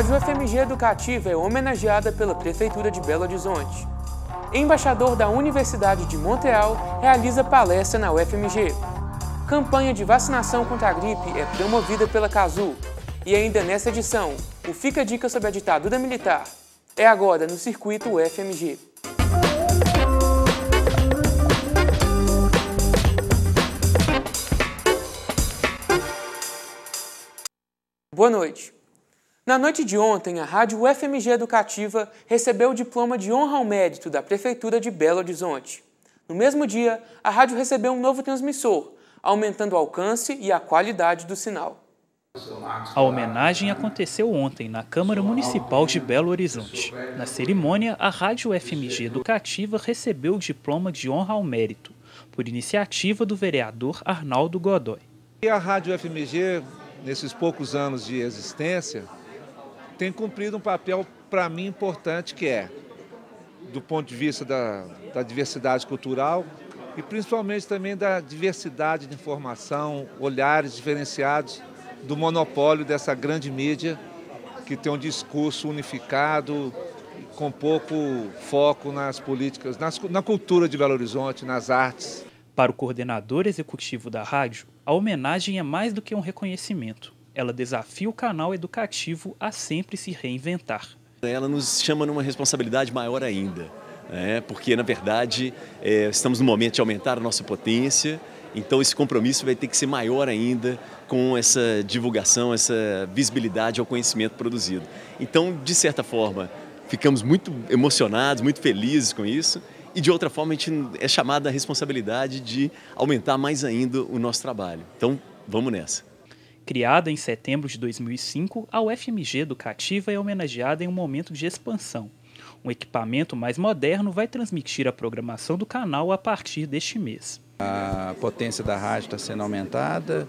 Rádio UFMG Educativa é homenageada pela Prefeitura de Belo Horizonte. Embaixador da Universidade de Montreal realiza palestra na UFMG. Campanha de vacinação contra a gripe é promovida pela CASU. E ainda nesta edição, o Fica a Dica sobre a ditadura militar. É agora no Circuito UFMG. Boa noite. Na noite de ontem, a Rádio UFMG Educativa recebeu o diploma de honra ao mérito da Prefeitura de Belo Horizonte. No mesmo dia, a rádio recebeu um novo transmissor, aumentando o alcance e a qualidade do sinal. A homenagem aconteceu ontem na Câmara Municipal de Belo Horizonte. Na cerimônia, a Rádio UFMG Educativa recebeu o diploma de honra ao mérito, por iniciativa do vereador Arnaldo Godoy. E a Rádio UFMG, nesses poucos anos de existência, tem cumprido um papel, para mim, importante, que é, do ponto de vista da diversidade cultural e principalmente também da diversidade de informação, olhares diferenciados do monopólio dessa grande mídia que tem um discurso unificado, com pouco foco nas políticas, na cultura de Belo Horizonte, nas artes. Para o coordenador executivo da rádio, a homenagem é mais do que um reconhecimento. Ela desafia o canal educativo a sempre se reinventar. Ela nos chama numa responsabilidade maior ainda, porque, na verdade, estamos no momento de aumentar a nossa potência, então esse compromisso vai ter que ser maior ainda com essa divulgação, essa visibilidade ao conhecimento produzido. Então, de certa forma, ficamos muito emocionados, muito felizes com isso, e de outra forma a gente é chamado à responsabilidade de aumentar mais ainda o nosso trabalho. Então, vamos nessa. Criada em setembro de 2005, a UFMG Educativa é homenageada em um momento de expansão. Um equipamento mais moderno vai transmitir a programação do canal a partir deste mês. A potência da rádio está sendo aumentada,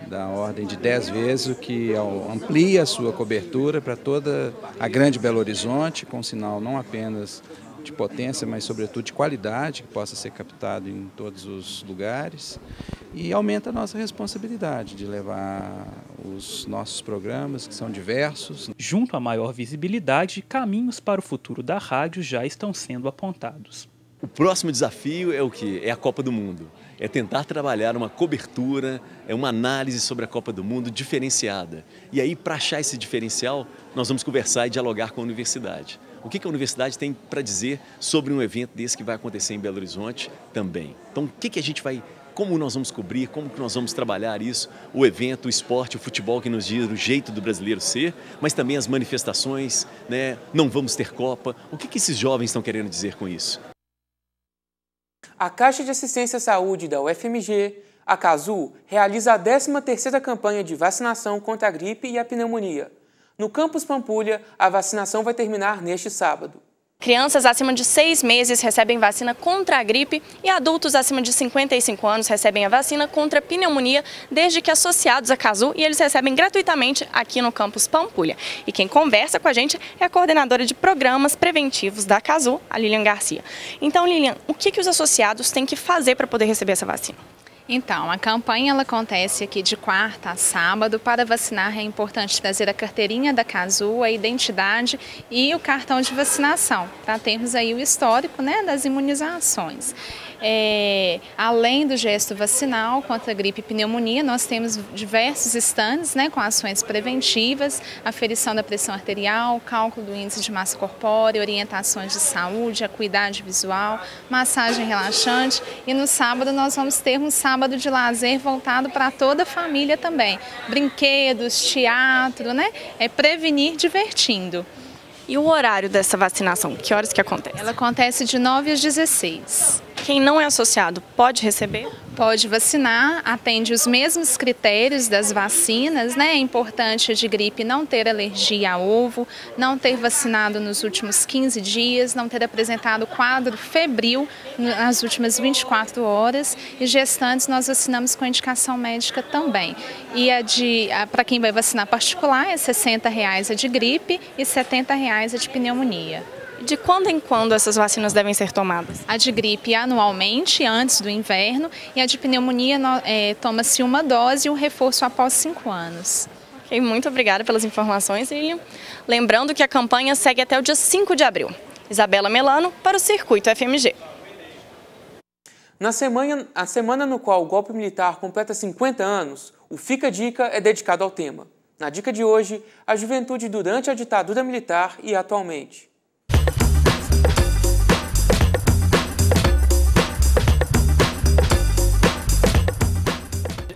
da ordem de 10 vezes, o que amplia a sua cobertura para toda a grande Belo Horizonte, com sinal não apenas de potência, mas sobretudo de qualidade, que possa ser captado em todos os lugares. E aumenta a nossa responsabilidade de levar os nossos programas, que são diversos. Junto à maior visibilidade, caminhos para o futuro da rádio já estão sendo apontados. O próximo desafio é o quê? É a Copa do Mundo. É tentar trabalhar uma cobertura, uma análise sobre a Copa do Mundo diferenciada. E aí, para achar esse diferencial, nós vamos conversar e dialogar com a universidade. O que a universidade tem para dizer sobre um evento desse que vai acontecer em Belo Horizonte também? Então, o que a gente vai... Como nós vamos cobrir, como que nós vamos trabalhar isso, o evento, o esporte, o futebol que nos diz o jeito do brasileiro ser, mas também as manifestações, não vamos ter Copa. O que esses jovens estão querendo dizer com isso? A Caixa de Assistência à Saúde da UFMG, a CASU, realiza a 13ª campanha de vacinação contra a gripe e a pneumonia. No campus Pampulha, a vacinação vai terminar neste sábado. Crianças acima de 6 meses recebem vacina contra a gripe e adultos acima de 55 anos recebem a vacina contra a pneumonia, desde que associados à CASU, e eles recebem gratuitamente aqui no campus Pampulha. E quem conversa com a gente é a coordenadora de programas preventivos da CASU, a Lilian Garcia. Então, Lilian, o que os associados têm que fazer para poder receber essa vacina? Então, a campanha ela acontece aqui de quarta a sábado. Para vacinar é importante trazer a carteirinha da CASU, a identidade e o cartão de vacinação, para termos aí o histórico, das imunizações. Além do gesto vacinal contra a gripe e pneumonia, nós temos diversos estandes com ações preventivas, aferição da pressão arterial, cálculo do índice de massa corpórea, orientações de saúde, acuidade visual, massagem relaxante, e no sábado nós vamos ter um sábado de lazer voltado para toda a família também. Brinquedos, teatro, prevenir divertindo. E o horário dessa vacinação, que horas que acontece? Ela acontece de 9 às 16. Quem não é associado pode receber? Pode vacinar, atende os mesmos critérios das vacinas, É importante de gripe não ter alergia a ovo, não ter vacinado nos últimos 15 dias, não ter apresentado quadro febril nas últimas 24 horas, e gestantes nós vacinamos com indicação médica também. E para quem vai vacinar particular é R$ 60 a de gripe e R$ 70 a de pneumonia. De quando em quando essas vacinas devem ser tomadas? A de gripe anualmente, antes do inverno, e a de pneumonia toma-se uma dose e um reforço após 5 anos. Okay, muito obrigada pelas informações e lembrando que a campanha segue até o dia 5 de abril. Isabela Melano para o Circuito FMG. A semana no qual o golpe militar completa 50 anos, o Fica a Dica é dedicado ao tema. Na dica de hoje, a juventude durante a ditadura militar e atualmente.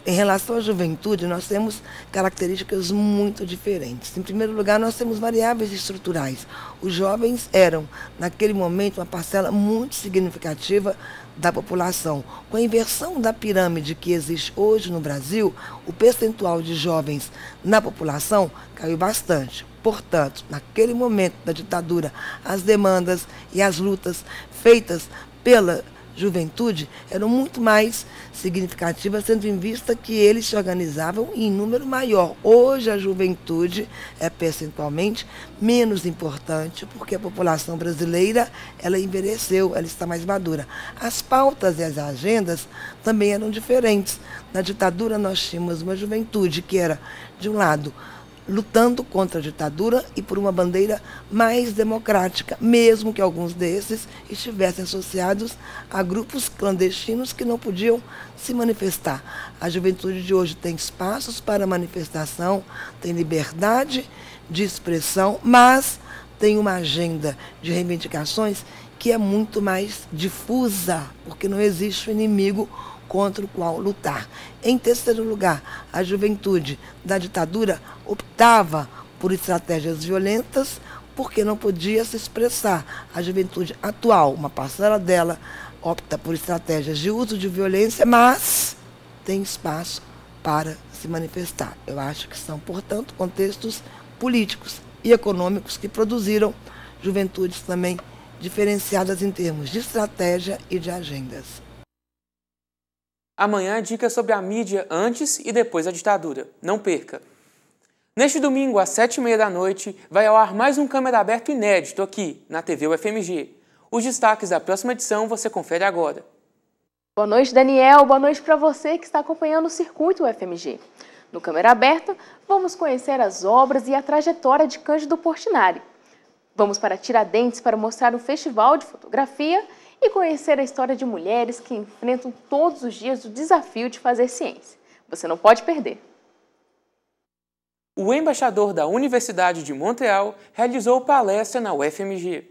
Em relação à juventude, nós temos características muito diferentes. Em primeiro lugar, nós temos variáveis estruturais. Os jovens eram, naquele momento, uma parcela muito significativa da população. Com a inversão da pirâmide que existe hoje no Brasil, o percentual de jovens na população caiu bastante. Portanto, naquele momento da ditadura, as demandas e as lutas feitas pela juventude eram muito mais significativas, tendo em vista que eles se organizavam em número maior. Hoje a juventude é percentualmente menos importante, porque a população brasileira ela envelheceu, ela está mais madura. As pautas e as agendas também eram diferentes. Na ditadura nós tínhamos uma juventude que era, de um lado, lutando contra a ditadura e por uma bandeira mais democrática, mesmo que alguns desses estivessem associados a grupos clandestinos que não podiam se manifestar. A juventude de hoje tem espaços para manifestação, tem liberdade de expressão, mas tem uma agenda de reivindicações que é muito mais difusa, porque não existe um inimigo contra o qual lutar. Em terceiro lugar, a juventude da ditadura optava por estratégias violentas porque não podia se expressar. A juventude atual, uma parcela dela, opta por estratégias de uso de violência, mas tem espaço para se manifestar. Eu acho que são, portanto, contextos políticos e econômicos que produziram juventudes também diferenciadas em termos de estratégia e de agendas. Amanhã, dicas sobre a mídia antes e depois da ditadura. Não perca! Neste domingo, às 7h30 da noite, vai ao ar mais um Câmera Aberta inédito aqui, na TV UFMG. Os destaques da próxima edição você confere agora. Boa noite, Daniel. Boa noite para você que está acompanhando o Circuito UFMG. No Câmera Aberta, vamos conhecer as obras e a trajetória de Cândido Portinari. Vamos para Tiradentes para mostrar um festival de fotografia e conhecer a história de mulheres que enfrentam todos os dias o desafio de fazer ciência. Você não pode perder. O embaixador da Universidade de Montreal realizou palestra na UFMG.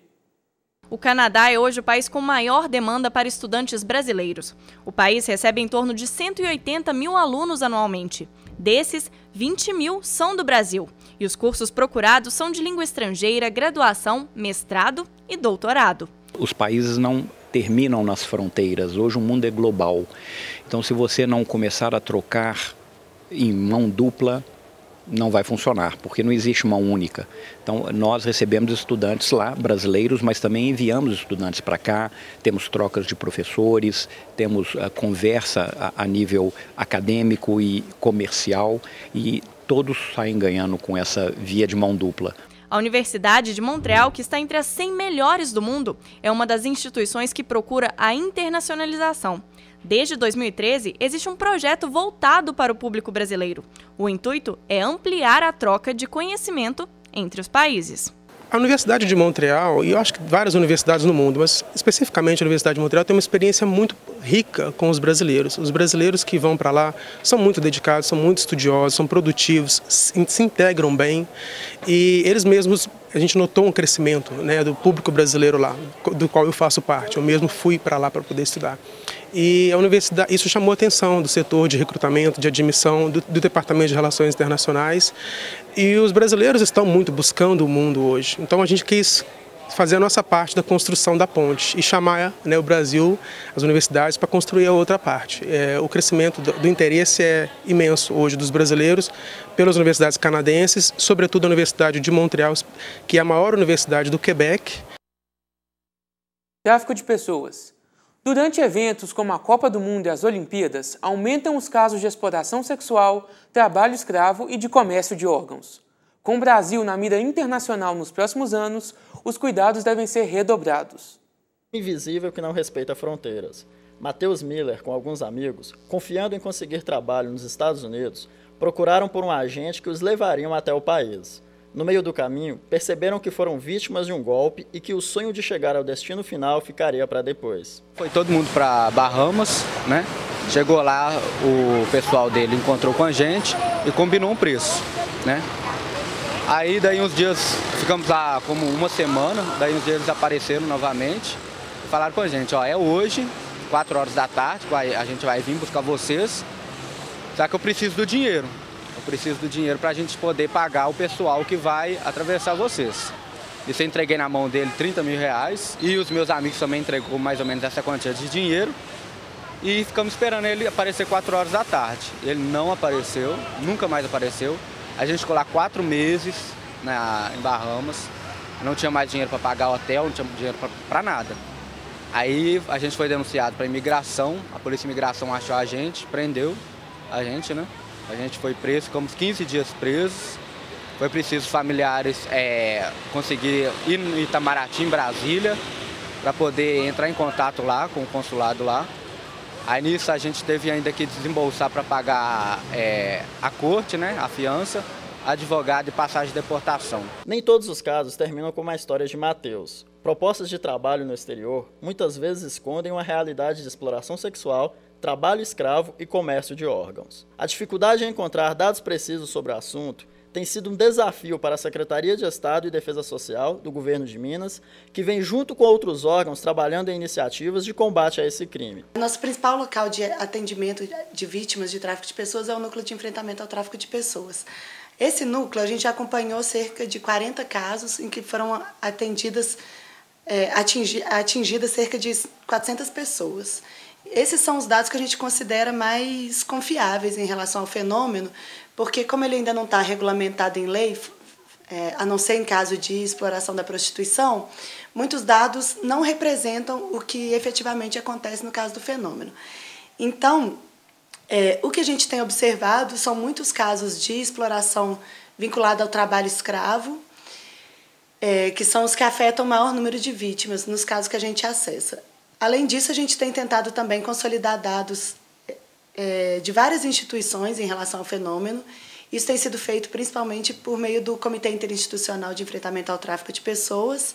O Canadá é hoje o país com maior demanda para estudantes brasileiros. O país recebe em torno de 180 mil alunos anualmente. Desses, 20 mil são do Brasil. E os cursos procurados são de língua estrangeira, graduação, mestrado e doutorado. Os países não terminam nas fronteiras. Hoje o mundo é global. Então, se você não começar a trocar em mão dupla, não vai funcionar, porque não existe uma única. Então, nós recebemos estudantes lá, brasileiros, mas também enviamos estudantes para cá, temos trocas de professores, temos conversa a nível acadêmico e comercial, e todos saem ganhando com essa via de mão dupla. A Universidade de Montreal, que está entre as 100 melhores do mundo, é uma das instituições que procura a internacionalização. Desde 2013, existe um projeto voltado para o público brasileiro. O intuito é ampliar a troca de conhecimento entre os países. A Universidade de Montreal, e eu acho que várias universidades no mundo, mas especificamente a Universidade de Montreal, tem uma experiência muito rica com os brasileiros. Os brasileiros que vão para lá são muito dedicados, são muito estudiosos, são produtivos, se integram bem e eles mesmos, a gente notou um crescimento, né, do público brasileiro lá, do qual eu faço parte. Eu mesmo fui para lá para poder estudar. E a universidade, isso chamou a atenção do setor de recrutamento, de admissão, do Departamento de Relações Internacionais. E os brasileiros estão muito buscando o mundo hoje. Então a gente quis fazer a nossa parte da construção da ponte e chamar, né, o Brasil, as universidades, para construir a outra parte. O crescimento do interesse é imenso hoje dos brasileiros pelas universidades canadenses, sobretudo a Universidade de Montreal, que é a maior universidade do Quebec. Tráfico de pessoas. Durante eventos como a Copa do Mundo e as Olimpíadas, aumentam os casos de exploração sexual, trabalho escravo e de comércio de órgãos. Com o Brasil na mira internacional nos próximos anos, os cuidados devem ser redobrados. Invisível que não respeita fronteiras. Matheus Miller, com alguns amigos, confiando em conseguir trabalho nos Estados Unidos, procuraram por um agente que os levariam até o país. No meio do caminho, perceberam que foram vítimas de um golpe e que o sonho de chegar ao destino final ficaria para depois. Foi todo mundo para Bahamas, né? Chegou lá, o pessoal dele encontrou com a gente e combinou um preço, né? Aí daí uns dias, ficamos lá como uma semana, daí uns dias eles apareceram novamente e falaram com a gente, ó, é hoje, 4 horas da tarde, a gente vai vir buscar vocês, só que eu preciso do dinheiro. Eu preciso do dinheiro para a gente poder pagar o pessoal que vai atravessar vocês. Isso eu entreguei na mão dele 30 mil reais e os meus amigos também entregou mais ou menos essa quantia de dinheiro. E ficamos esperando ele aparecer 4 horas da tarde. Ele não apareceu, nunca mais apareceu. A gente ficou lá 4 meses em Bahamas, não tinha mais dinheiro para pagar o hotel, não tinha dinheiro para nada. Aí a gente foi denunciado para a imigração, a polícia de imigração achou a gente, prendeu a gente, né? A gente foi preso, ficamos 15 dias presos. Foi preciso os familiares conseguir ir no Itamaraty, em Brasília, para poder entrar em contato lá com o consulado lá. Aí nisso a gente teve ainda que desembolsar para pagar a corte, né, a fiança, advogado e passagem de deportação. Nem todos os casos terminam como a história de Matheus. Propostas de trabalho no exterior muitas vezes escondem uma realidade de exploração sexual, trabalho escravo e comércio de órgãos. A dificuldade em encontrar dados precisos sobre o assunto tem sido um desafio para a Secretaria de Estado e Defesa Social do Governo de Minas, que vem junto com outros órgãos trabalhando em iniciativas de combate a esse crime. Nosso principal local de atendimento de vítimas de tráfico de pessoas é o Núcleo de Enfrentamento ao Tráfico de Pessoas. Esse núcleo, a gente acompanhou cerca de 40 casos em que foram atingidas cerca de 400 pessoas. Esses são os dados que a gente considera mais confiáveis em relação ao fenômeno, porque como ele ainda não está regulamentado em lei, a não ser em caso de exploração da prostituição, muitos dados não representam o que efetivamente acontece no caso do fenômeno. Então, o que a gente tem observado são muitos casos de exploração vinculada ao trabalho escravo, que são os que afetam o maior número de vítimas nos casos que a gente acessa. Além disso, a gente tem tentado também consolidar dados de várias instituições em relação ao fenômeno. Isso tem sido feito principalmente por meio do Comitê Interinstitucional de Enfrentamento ao Tráfico de Pessoas,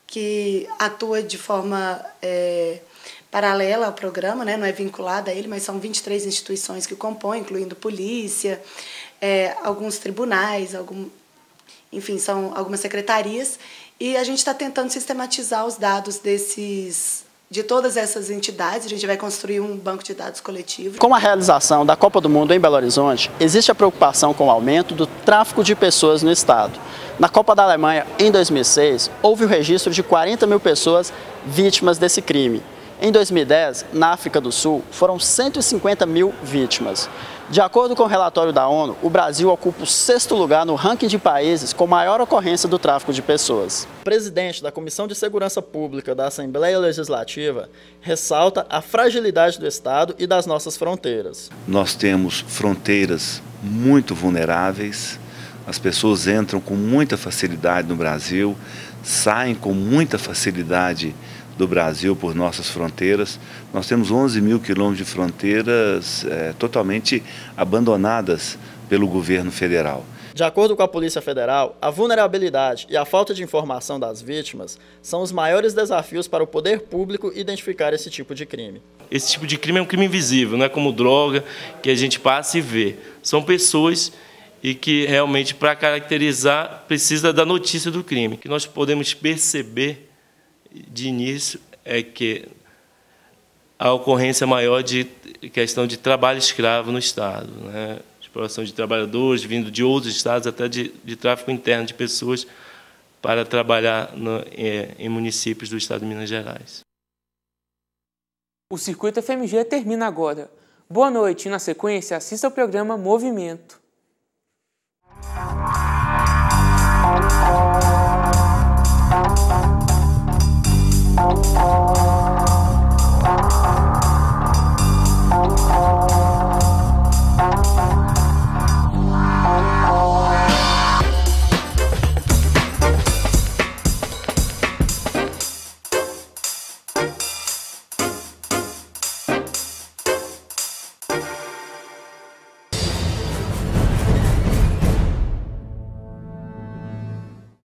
que atua de forma paralela ao programa, né? Não é vinculada a ele, mas são 23 instituições que compõem, incluindo polícia, alguns tribunais, enfim, são algumas secretarias, e a gente está tentando sistematizar os dados de todas essas entidades. A gente vai construir um banco de dados coletivo. Com a realização da Copa do Mundo em Belo Horizonte, existe a preocupação com o aumento do tráfico de pessoas no estado. Na Copa da Alemanha, em 2006, houve o registro de 40 mil pessoas vítimas desse crime. Em 2010, na África do Sul, foram 150 mil vítimas. De acordo com o relatório da ONU, o Brasil ocupa o 6º lugar no ranking de países com maior ocorrência do tráfico de pessoas. O presidente da Comissão de Segurança Pública da Assembleia Legislativa ressalta a fragilidade do Estado e das nossas fronteiras. Nós temos fronteiras muito vulneráveis, as pessoas entram com muita facilidade no Brasil, saem com muita facilidade do Brasil por nossas fronteiras. Nós temos 11 mil quilômetros de fronteiras totalmente abandonadas pelo governo federal. De acordo com a Polícia Federal, a vulnerabilidade e a falta de informação das vítimas são os maiores desafios para o poder público identificar esse tipo de crime. Esse tipo de crime é um crime invisível, não é como droga que a gente passa e vê. São pessoas e que realmente, para caracterizar, precisa da notícia do crime. O que nós podemos perceber de início é que a ocorrência maior de questão de trabalho escravo no Estado, né? Exploração de trabalhadores vindo de outros estados, até de tráfico interno de pessoas para trabalhar em municípios do Estado de Minas Gerais. O Circuito FMG termina agora. Boa noite e, na sequência, assista ao programa Movimento.